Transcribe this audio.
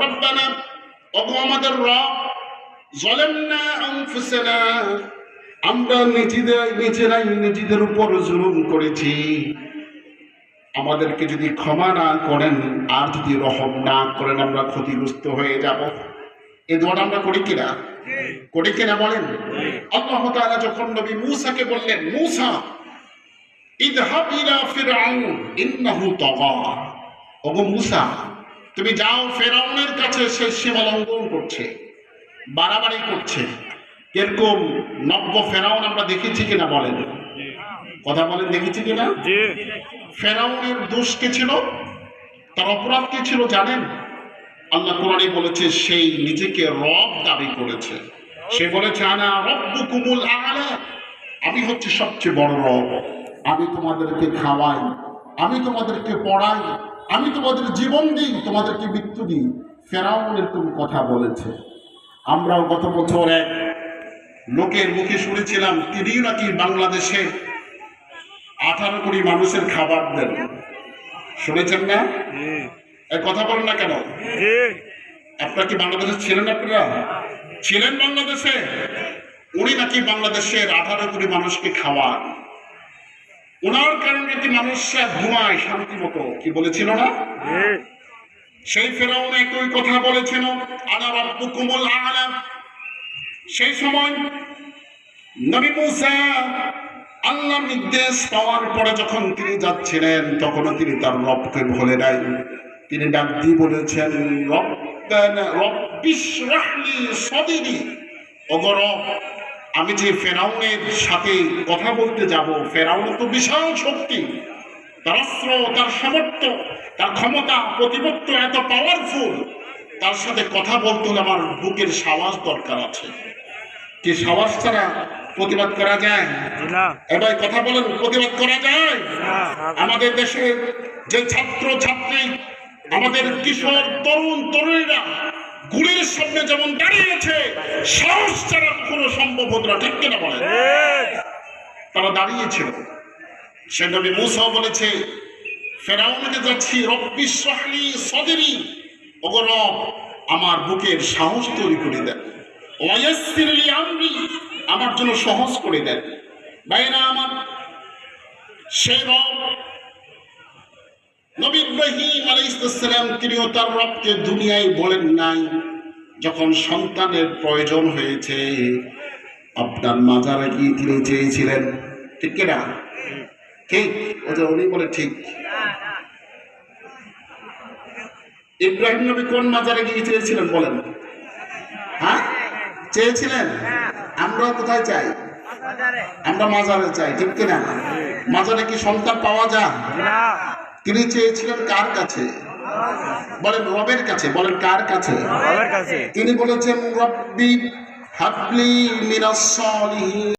রব্বানা ওগো আমাদের রব যালামনা আনফুসানা আমরা নিজেরাই নিজেদের উপর জুলুম করেছি, আমাদেরকে যদি ক্ষমা না করেন আর যদি রহম না করেন আমরা ক্ষতিগ্রস্ত হয়ে যাব। এই দোয়াটা আমরা করি কিনা বলেন? আল্লাহ তাআলা যখন নবী মূসাকে বললেন, মূসা ইযহাব ইলা ফিরআউন ইন্নাহু তাগা, ওগো মূসা তুমি যাও ফেরাউনের কাছে, সে সীমা লঙ্ঘন করছে, বাড়াবাড়ি করছে। এরকম নব্য ফেরাউন আমরা দেখেছি কিনা বলেন? কথা বলেন, দেখেছি কিনা? ফেরাউনের দোষ কি ছিল, তার অপরাধ কি ছিল জানেন? আল্লাহ কোরআনে বলেছে সেই নিজেকে রব দাবি করেছে। সে বলেছে আনা রব্বুকুমুল আ'লা, আমি হচ্ছে সবচেয়ে বড় রব, আমি তোমাদেরকে খাওয়াই, আমি তোমাদেরকে পড়াই, আমি তোমাদের জীবন দিই, তোমাদেরকে মৃত্যু দিই। ফেরাউন এরকম কথা বলেছে। আমরাও গত বছর এক লোকের মুখে শুনেছিলাম তিনি নাকি বাংলাদেশে 18 কোটি মানুষের খাবার দেন। শুনেছেন না? কথা বলেন না কেন? আপনারা কি বাংলাদেশে ছিলেন? আপনারা ছিলেন বাংলাদেশে? উনি নাকি বাংলাদেশের 18 কোটি মানুষকে খাওয়ান, ওনার কারণে কি মানুষরা ঘুমায় শান্তি মতো, কি বলেছিল না? সেই ফেরাউন একই কথা বলেছিল আনা রাব্বুকুমুল আ'লা। সেই সময় নবী মূসা আল্লাহর নির্দেশ পাওয়ার পরে যখন তিনি যাচ্ছিলেন তখনও তিনি তার রবকে ভুলে নাই। তিনি ডাক দিয়ে বলেছেন রব্বানা রব্বিশরাহ লি সাদরি, ওগো রব আমি যে ফেরাউনের সাথে কথা বলতে যাব, ফেরাউন তো বিশাল শক্তি, তার অস্ত্র, তার সামর্থ্য, তার ক্ষমতা, প্রতিপত্ত এত পাওয়ারফুল, তার সাথে কথা বলতে হলে আমার বুকের সাহস দরকার আছে। কি সাহস ছাড়া প্রতিবাদ করা যায় না? এবার কথা বলেন, প্রতিবাদ করা যায়? আমাদের দেশে যে ছাত্র ছাত্রী, আমাদের কিশোর তরুণ তরুণীরা গুলির সামনে যেমন দাঁড়িয়েছে, সাহস ছাড়া কখনো সম্ভব হতো না, ঠিক কিনা বলেন? তারা দাঁড়িয়েছিল। সে নবী মূসা বলেছে ফেরাউনকে যাচ্ছি রব্বিশরাহ লি সাদরি, ওগো রব আমার বুকের সাহস তৈরি করে দেন, ওয়ায়াসসির লি আমরি আমার জন্য সহজ করে দেন। ভাইরা আমার, সেই রব নবী ইব্রাহিম আলাইহিস সালাম তিনিও তার রবকে দুনিয়ায় বলেন নাই, যখন সন্তানের প্রয়োজন হয়েছে আপনার মাজারে গিয়ে তিনি চেয়েছিলেন, ঠিক কিনা? ঠিক, উনি বলে ঠিক। ইব্রাহিম নবী কোন মাজারে গিয়ে চেয়েছিলেন বলেন? হ্যাঁ, চেয়েছিলেন। আমরা কোথায় চাই? আমরা মাজারে চাই, ঠিক কিনা? মাজারে কি সন্তান পাওয়া যায়? তিনি চেয়েছিলেন কার কাছে বলেন? রবের কাছে। বলেন কার কাছে? তিনি বলেছেন রব্বি হাবলি মিনাস সালিহিন।